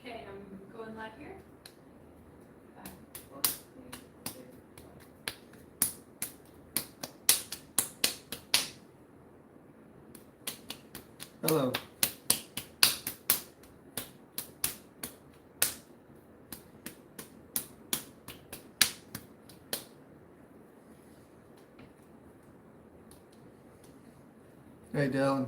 Okay, I'm going live here. 5, 4, 3, 2, 1. Hello. Hey, Dylan.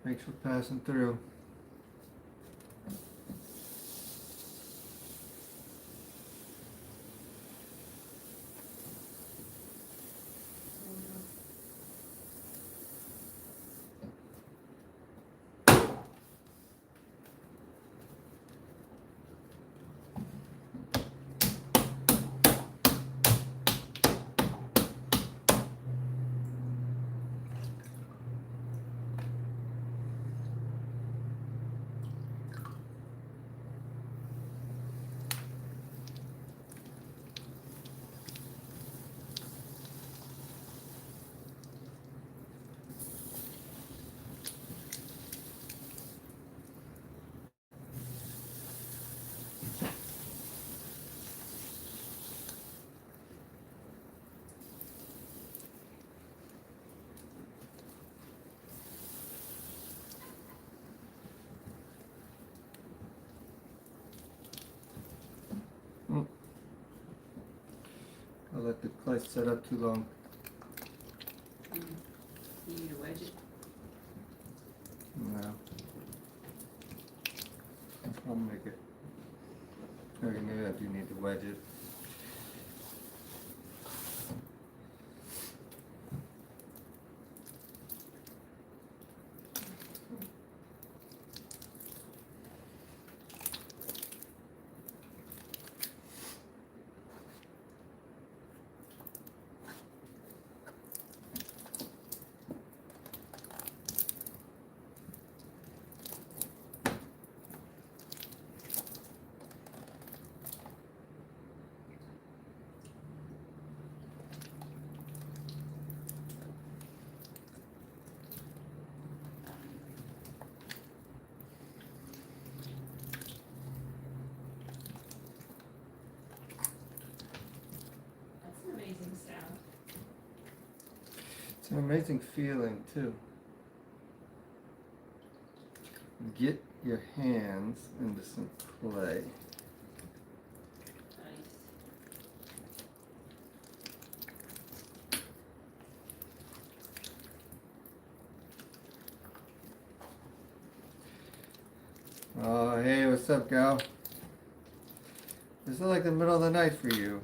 Thanks for passing through. I let the clay set up too long. You need to wedge it. No. I'll make it. Okay, maybe I do need to wedge it. That's an amazing sound. It's an amazing feeling too. Get your hands into some clay. Nice. Oh, hey, what's up, gal? This is like the middle of the night for you.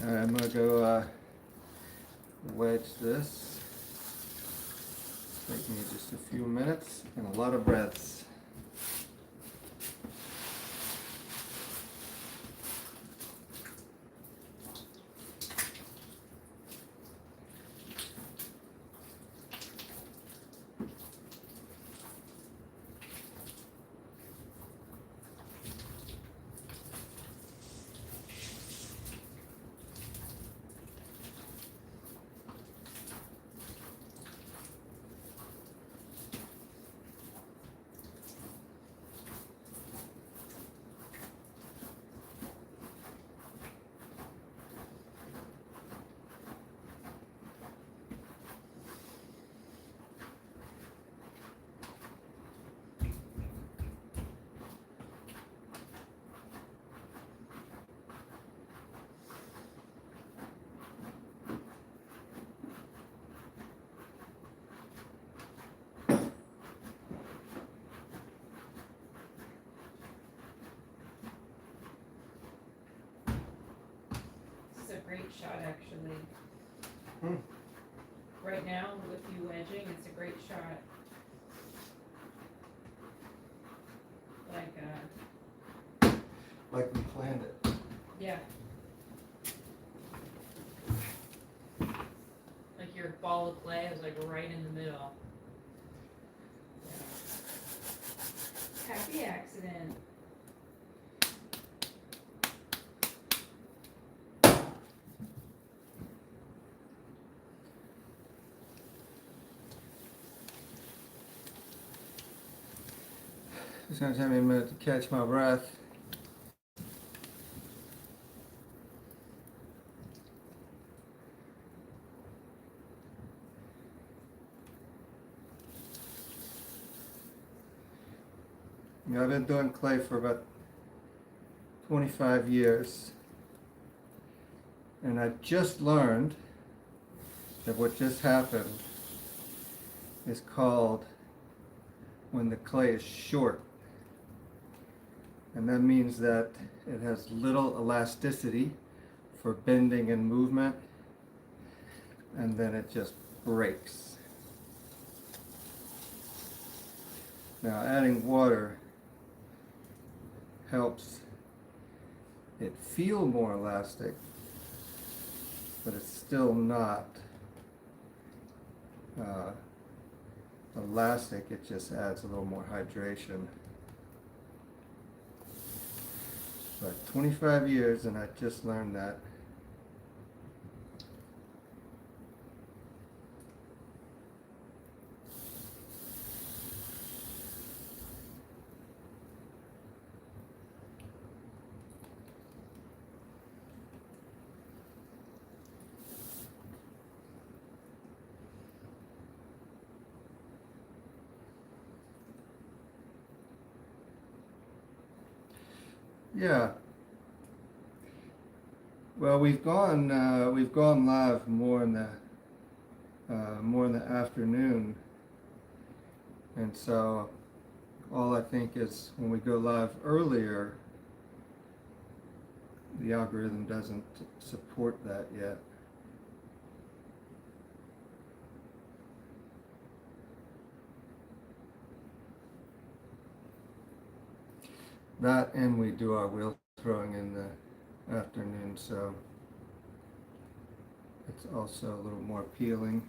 Alright, I'm gonna go wedge this. Take me just a few minutes and a lot of breaths. This is a great shot, actually. Hmm. Right now, with you wedging, it's a great shot. Like we planned it. Yeah. Like your ball of clay is like right in the middle. Yeah. it in. It's gonna take me a minute to catch my breath. You know, I've been doing clay for about 25 years, and I just learned that what just happened is called when the clay is short. And that means that it has little elasticity for bending and movement, and then it just breaks. Now, adding water helps it feel more elastic, but it's still not elastic. It just adds a little more hydration. But 25 years, and I just learned that. Yeah. Well, we've gone live more in the afternoon, and so all I think is when we go live earlier, the algorithm doesn't support that yet. That, and we do our wheel throwing in the afternoon, so it's also a little more appealing.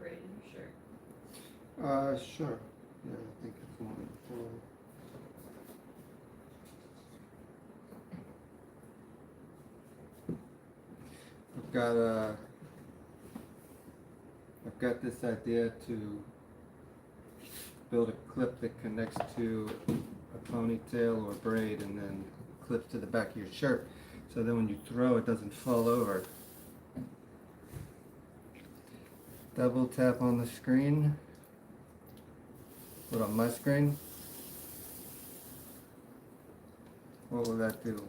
braid in your shirt. Sure. Yeah, I think it's one. I've got this idea to build a clip that connects to a ponytail or braid and then clips to the back of your shirt, so then when you throw it doesn't fall over. Double tap on the screen. Put on my screen. What will that do?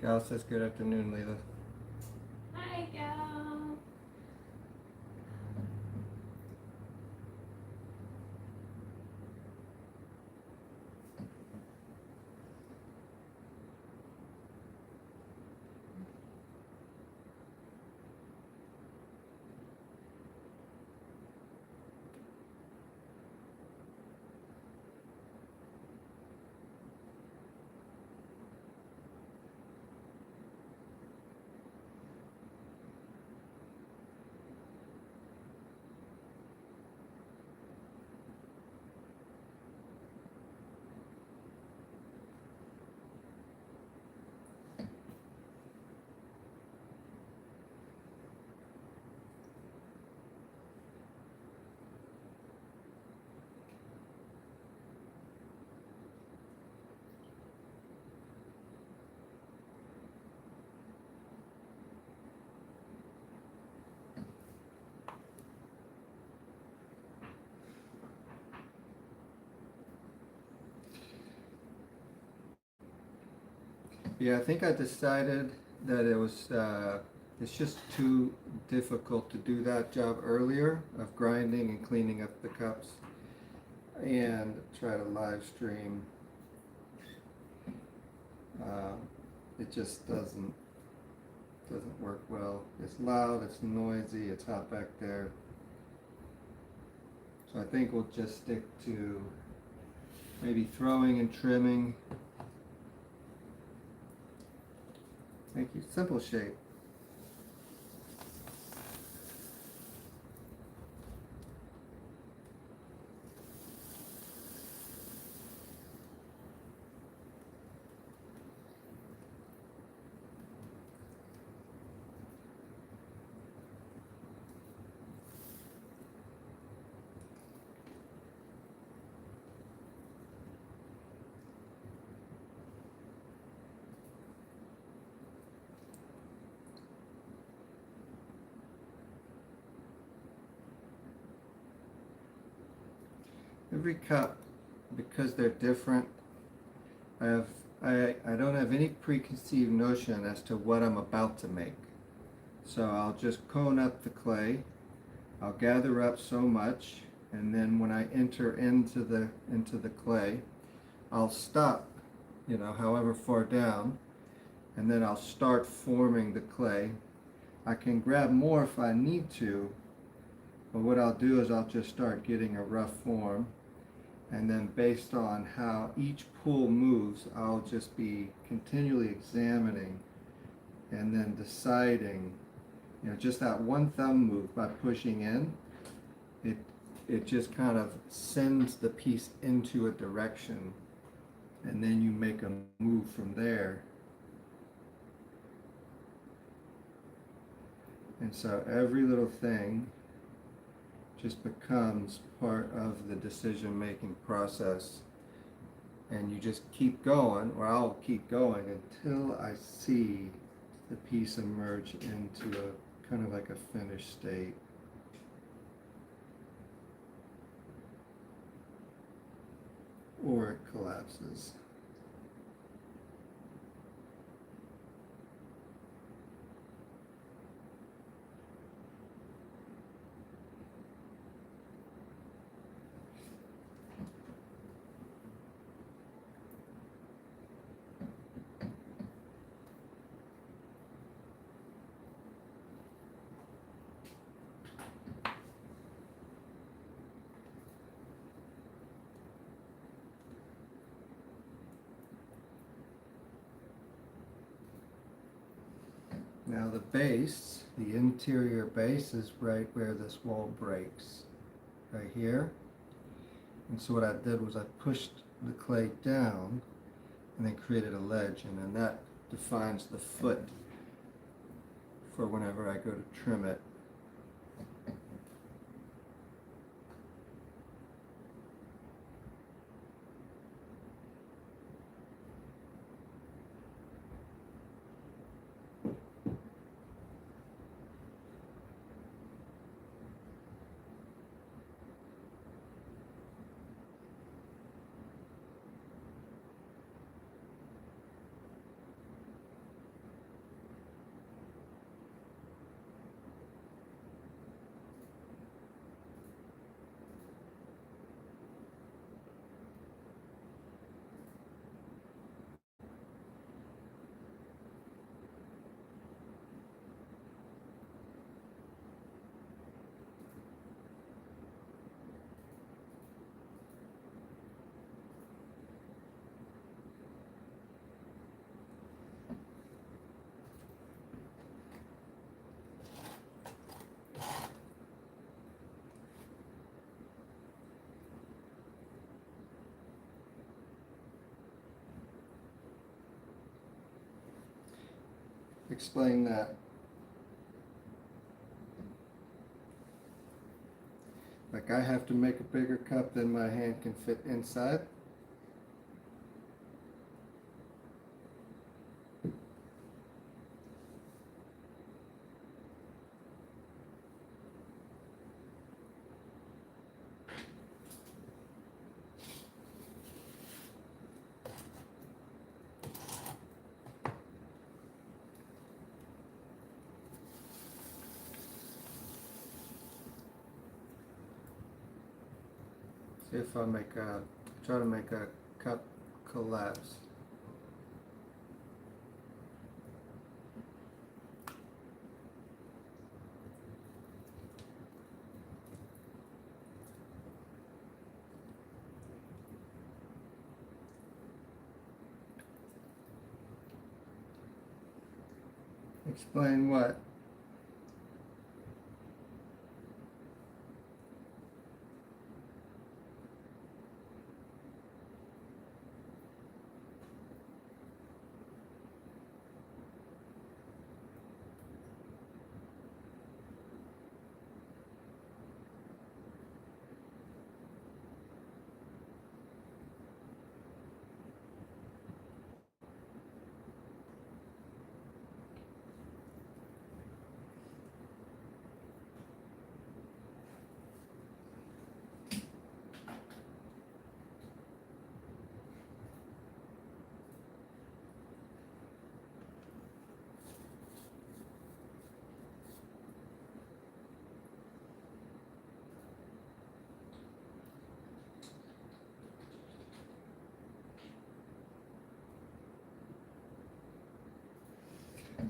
Gal says good afternoon, Leela. Hi, gal. Yeah, I think I decided that it's just too difficult to do that job earlier of grinding and cleaning up the cups and try to live stream. It just doesn't work well. It's loud, it's noisy, it's hot back there. So I think we'll just stick to maybe throwing and trimming. Thank you. Simple shape. Every cup, because they're different, I don't have any preconceived notion as to what I'm about to make. So I'll just cone up the clay. I'll gather up so much, and then when I enter into the clay, I'll stop, however far down, and then I'll start forming the clay. I can grab more if I need to, but what I'll do is I'll just start getting a rough form, and then based on how each pool moves, I'll just be continually examining and then deciding, just that one thumb move by pushing in, it just kind of sends the piece into a direction, and then you make a move from there. And so every little thing just becomes part of the decision-making process. And you just keep going, or I'll keep going until I see the piece emerge into a kind of like a finished state. Or it collapses. Now the base, the interior base, is right where this wall breaks, right here. And so what I did was I pushed the clay down and then created a ledge, and then that defines the foot for whenever I go to trim it. Explain that. Like I have to make a bigger cup than my hand can fit inside. See if I try to make a cup collapse. Explain what?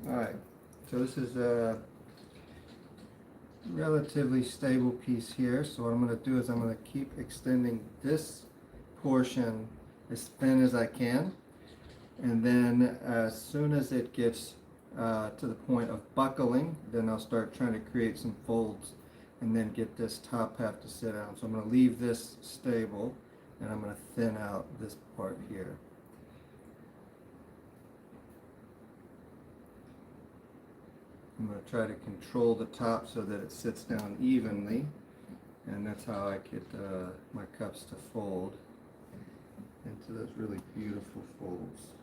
Alright, so this is a relatively stable piece here. So what I'm going to do is I'm going to keep extending this portion as thin as I can. And then as soon as it gets to the point of buckling. Then I'll start trying to create some folds and then get this top half to sit down. So I'm going to leave this stable and I'm going to thin out this part here. I'm going to try to control the top so that it sits down evenly, and that's how I get my cups to fold into those really beautiful folds.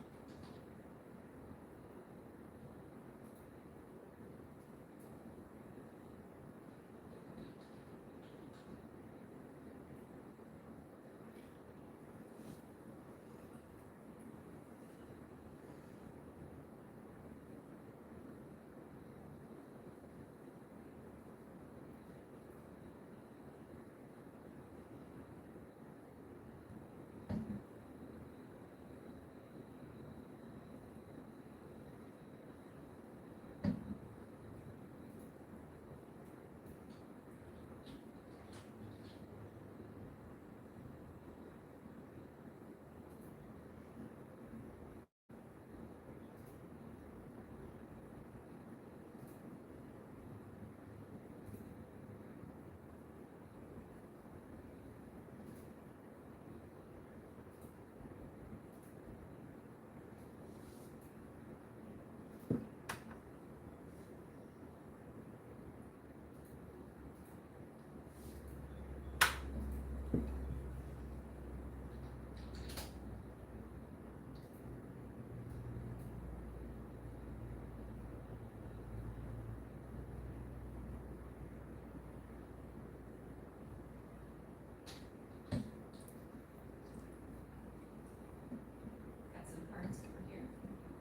Got some hearts over here.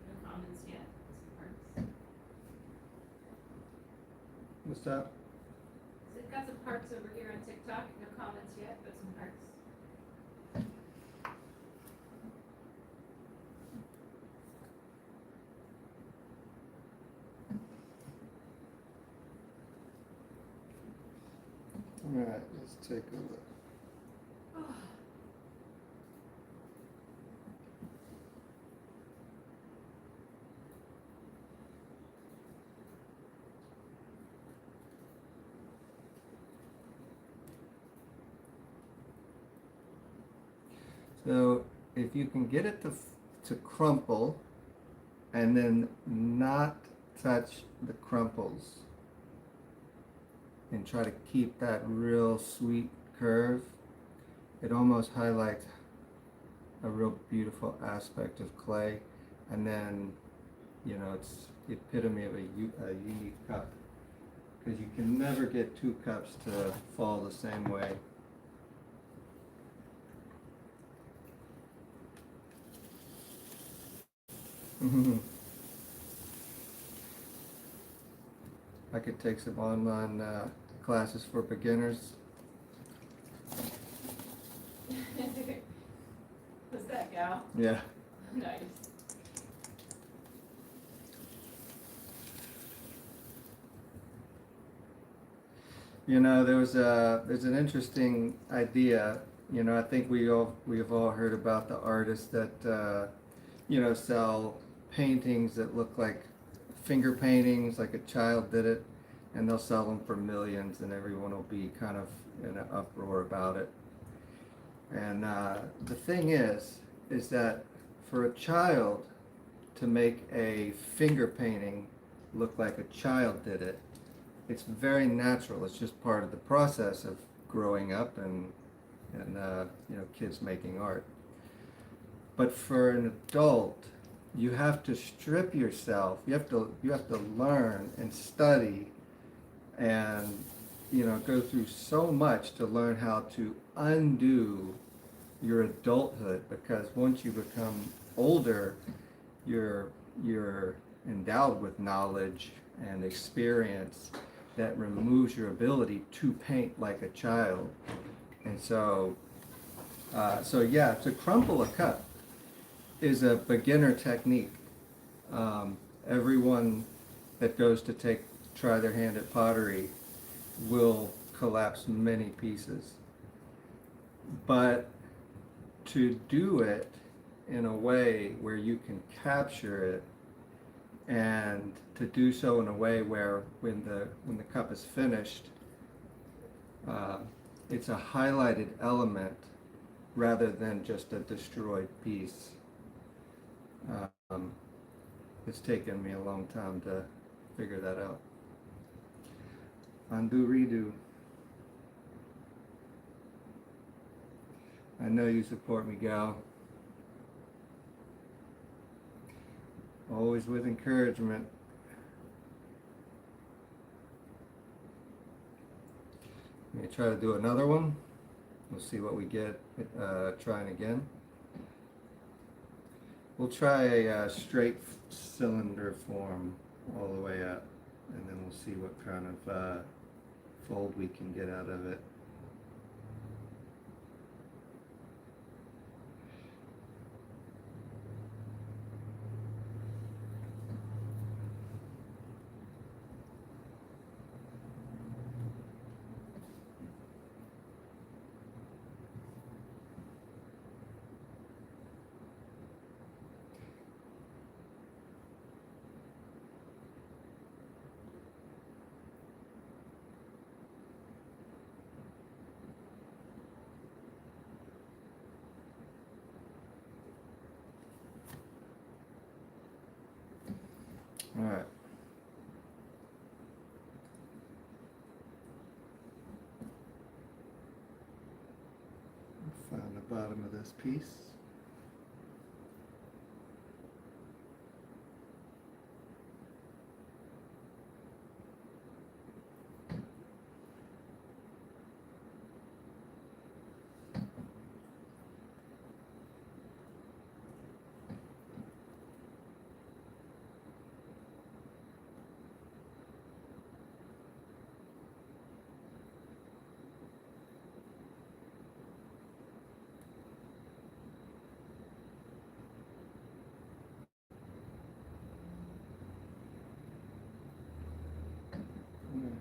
No comments yet. Some hearts. What's that? So got some hearts over here on TikTok. No comments yet, but some hearts. All right, let's take a look. So if you can get it to crumple and then not touch the crumples and try to keep that real sweet curve, it almost highlights a real beautiful aspect of clay. And then, you know, it's the epitome of a unique cup, because you can never get two cups to fall the same way. I could take some online classes for beginners. Was that gal? Yeah. Nice. You know, there's an interesting idea. You know, I think we have all heard about the artists that you know, sell paintings that look like finger paintings, like a child did it, and they'll sell them for millions, and everyone will be kind of in an uproar about it. And the thing is that for a child to make a finger painting look like a child did it, it's very natural. It's just part of the process of growing up and you know, kids making art. But for an adult, you have to strip yourself. You have to learn and study, and you know, go through so much to learn how to undo your adulthood. Because once you become older, you're endowed with knowledge and experience that removes your ability to paint like a child. And so yeah, to crumple a cup is a beginner technique. Everyone that goes to try their hand at pottery will collapse many pieces. But to do it in a way where you can capture it and to do so in a way where when the cup is finished, uh, it's a highlighted element rather than just a destroyed piece. Um, it's taken me a long time to figure that out. Undo, redo. I know you support me, gal. Always with encouragement. Let me try to do another one. We'll see what we get trying again. We'll try a straight cylinder form all the way up, and then we'll see what kind of fold we can get out of it. All right. Find the bottom of this piece.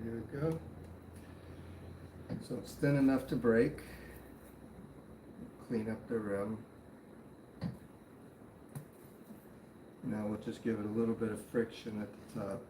Here we go. So it's thin enough to break. Clean up the rim. Now we'll just give it a little bit of friction at the top.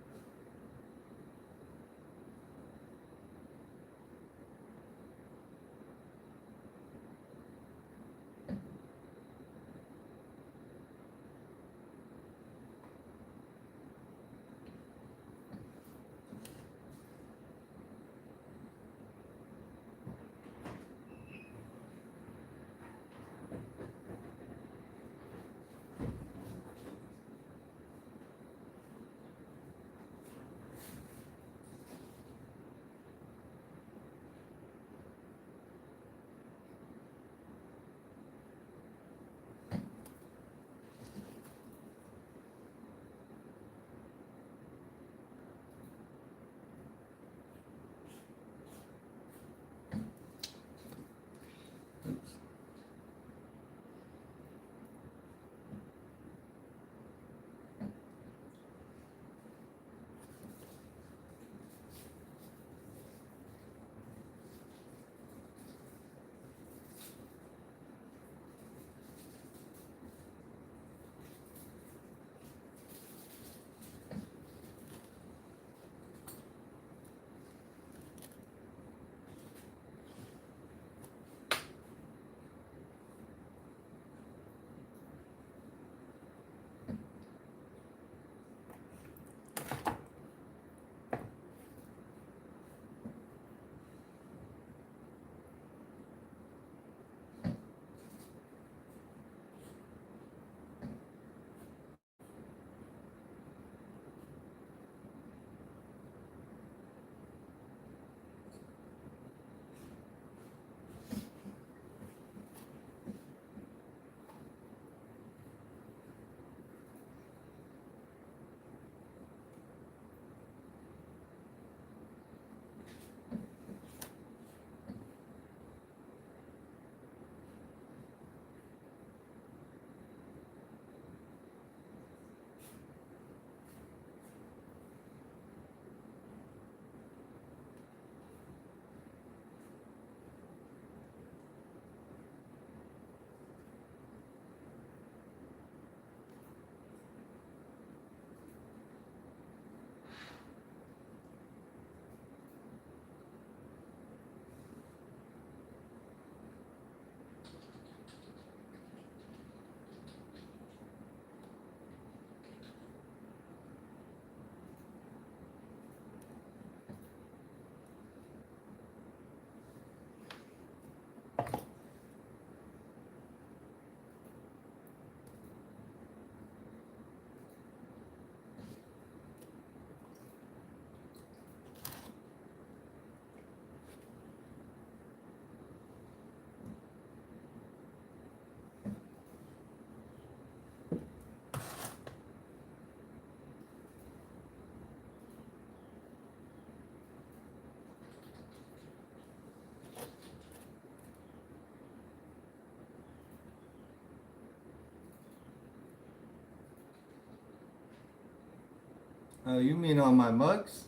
Oh, you mean on my mugs?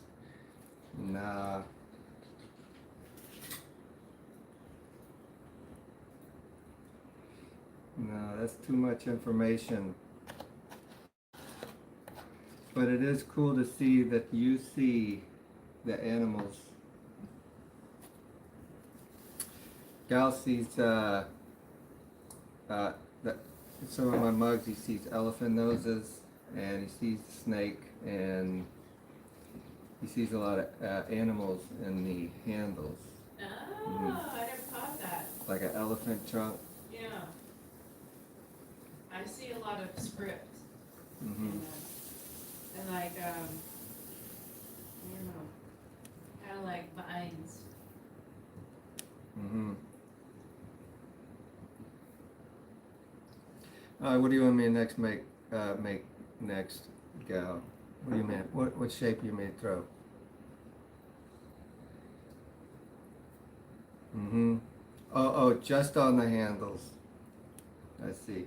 Nah. No, that's too much information. But it is cool to see that you see the animals. Gal sees uh, the, some of my mugs. He sees elephant noses, and he sees the snake, and he sees a lot of animals in the handles, Oh, I never caught that. like an elephant trunk. Yeah. I see a lot of script. Mm-hmm. And like, I don't know, kind of like vines. Mm-hmm. What do you want me to make next, Gal? What do you mean? What shape you may throw? Mm-hmm. Oh, just on the handles. I see.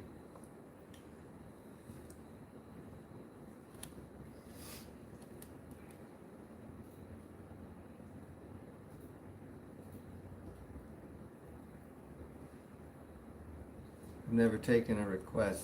I've never taken a request.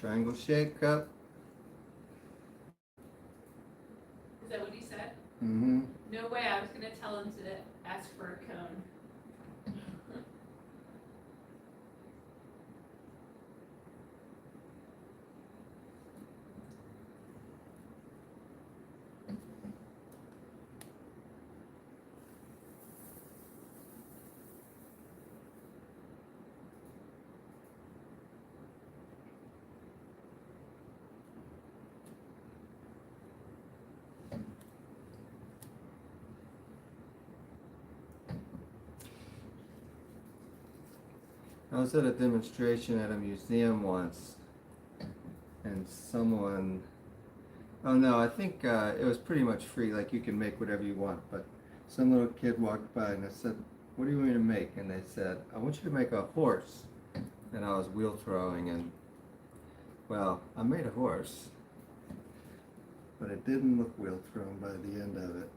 Triangle shape cup. Is that what he said? Mm-hmm. No way, I was gonna tell him to ask for a cone. I was at a demonstration at a museum once, and someone, oh no, I think it was pretty much free, like you can make whatever you want, but some little kid walked by and I said, what do you want me to make? And they said, I want you to make a horse. And I was wheel throwing, and well, I made a horse, but it didn't look wheel thrown by the end of it.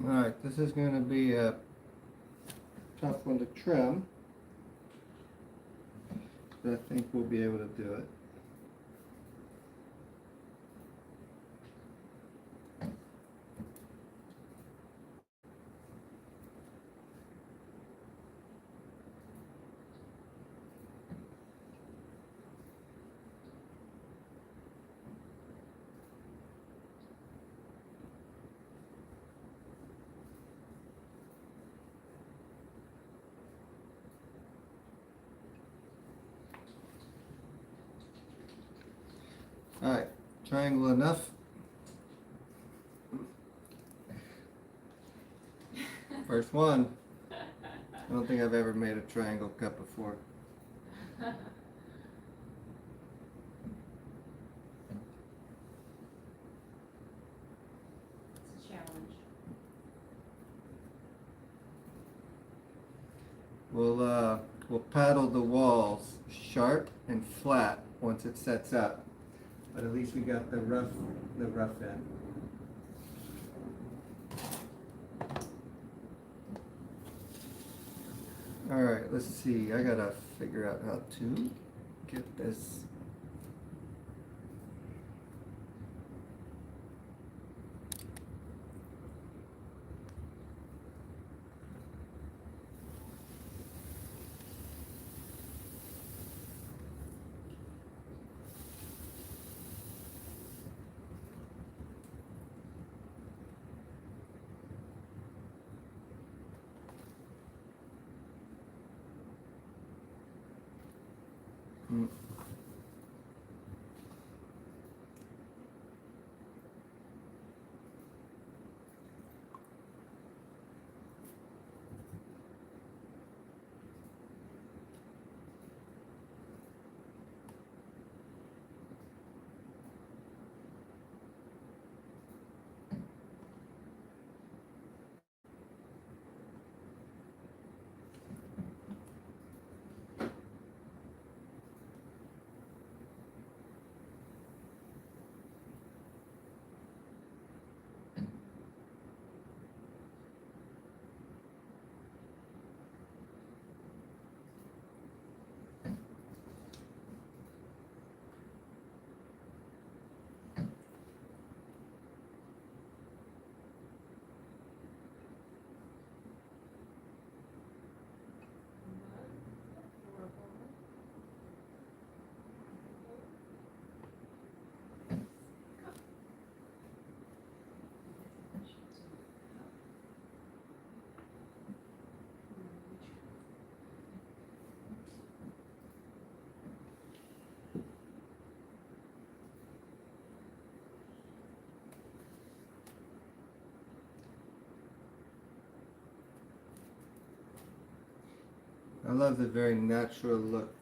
Alright, this is going to be a tough one to trim, but I think we'll be able to do it. Alright, triangle enough. First one. I don't think I've ever made a triangle cup before. It's a challenge. We'll paddle the walls sharp and flat once it sets up. But at least we got the rough end. Alright, let's see. I gotta figure out how to get this. Mm. I love the very natural look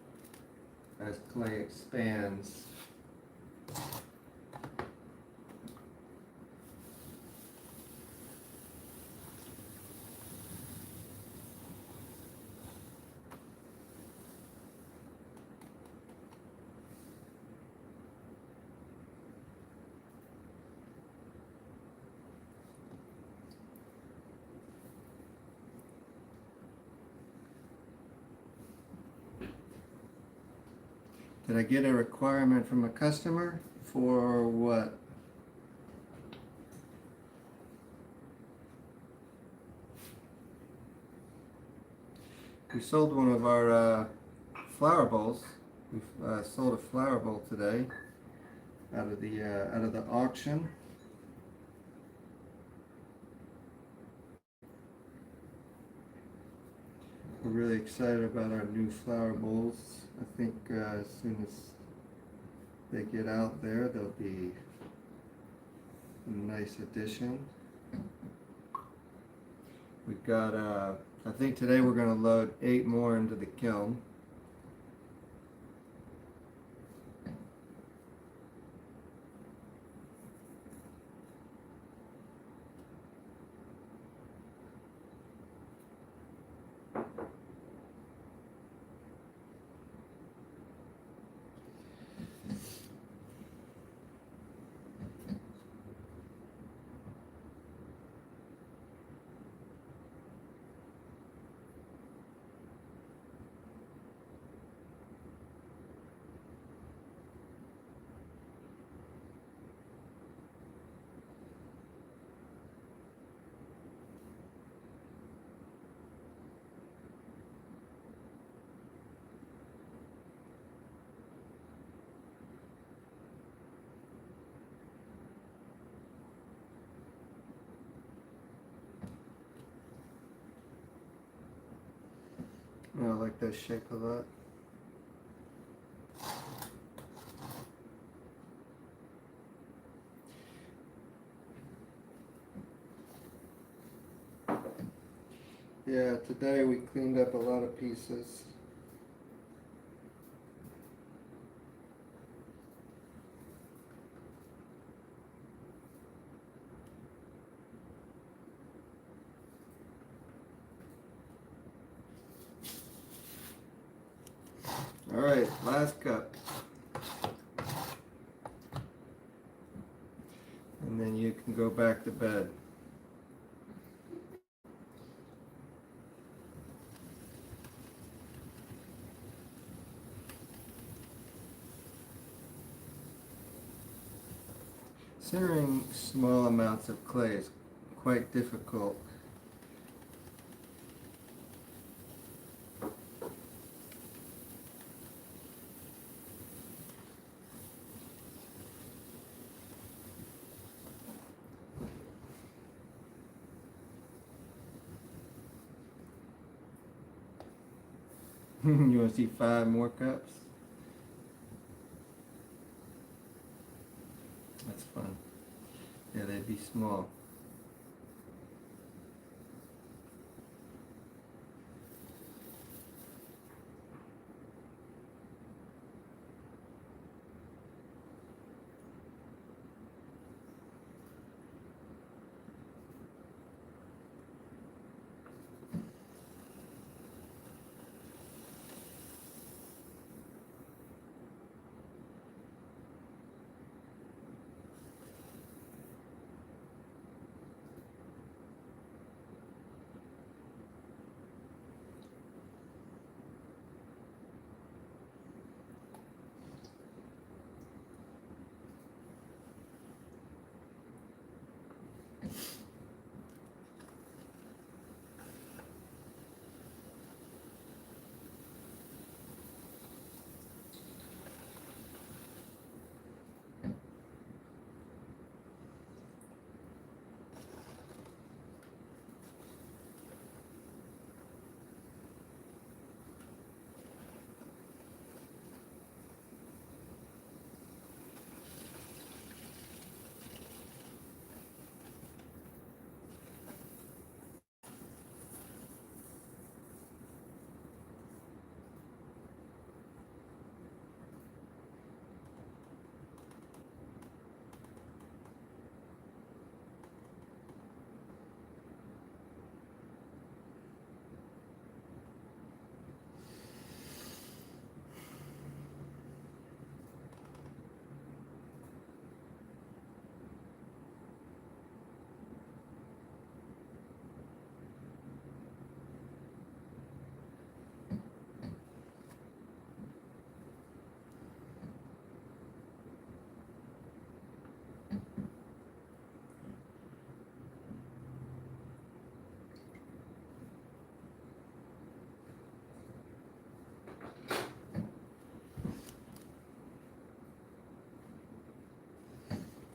as clay expands. Did I get a requirement from a customer for what? We sold one of our flower bowls. We sold a flower bowl today out of the auction. We're really excited about our new flower bowls. I think as soon as they get out there, they'll be a nice addition. We've got, I think today we're going to load 8 more into the kiln. like that shape a lot. Yeah, today we cleaned up a lot of pieces. All right, last cup. And then you can go back to bed. Centering small amounts of clay is quite difficult. You want to see 5 more cups? That's fun. Yeah, they'd be small.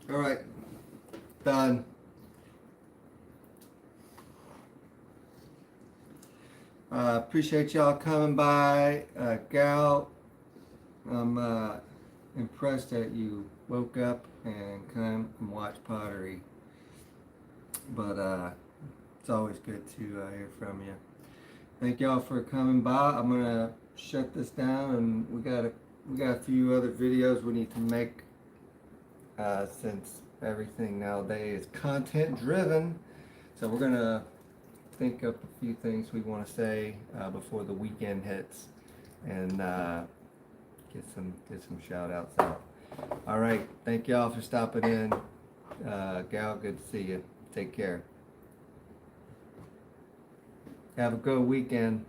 All right, done. Appreciate y'all coming by. Gal, I'm impressed that you woke up and come and watch pottery. But it's always good to hear from you. Thank y'all for coming by. I'm gonna shut this down, and we got a few other videos we need to make since everything nowadays is content driven. So we're gonna think up a few things we want to say before the weekend hits, and get some shout outs out. All right, thank y'all for stopping in. Gal, good to see you. Take care. Have a good weekend.